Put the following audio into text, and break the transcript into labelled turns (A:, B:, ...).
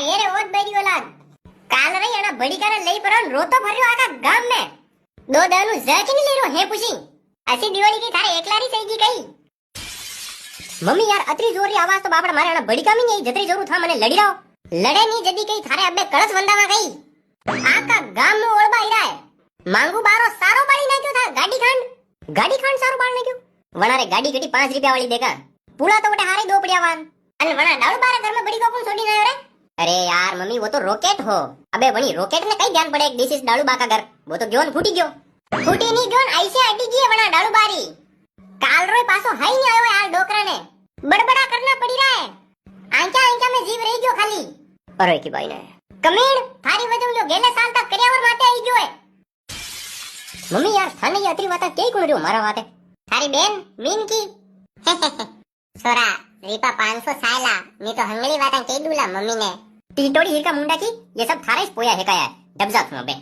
A: ये रे ओत बैरी औलाद काल रही अना बड़ी काने लई परन रोतो भर्यो आका गाम में दो दानु जच नहीं ले रो है पूछी ऐसी दिवाली की थारे एकलारी सहीगी कई मम्मी यार अतरी जोरी आवाज तो बापड़ा मारे अना बड़ी कामी नहीं जतरी जोरू था मने लड़ी रहो लड़े नहीं जदी कई थारे अबे कळस वंदावा गई आका गाम में ओळबा हीरा है मांगू बारो सारो बाड़ी नाख्यो था गाड़ी खांड सारो बाड़ नाख्यो वना रे गाड़ी गटी 5 रुपया वाली देखा पूरा तो बटे हारे दो पड़िया वान अन वना डालू बारे घर में बड़ी को कौन छोड़ी ना रे अरे यार मम्मी वो तो रॉकेट हो अबे बनी रॉकेट ने कई ध्यान पड़े दिस इज डालू बा का घर वो तो ग्योन फूटी गयो फूटी नहीं ग्योन ऐसे अटी गई वना डालू बारी काल रोय पासो हाई नहीं आयो यार डोकरा ने बड़बड़ा करना पड़ी रहा है आंचा में जीव रही गयो खाली अरे की भाई ने कमीण थारी वजह जो गेले साल तक कर्यावर माते आई गयो है मम्मी यार थाने ये अतरी वाता के कोण रयो मारा वाते थारी बेन मीन की छोरा रीपा 500 सायला नी तो हंगली वाता के दूला मम्मी ने टीटोड़ी हिरका मुंडा की ये सब थारे पोया है काया डबजा थो बे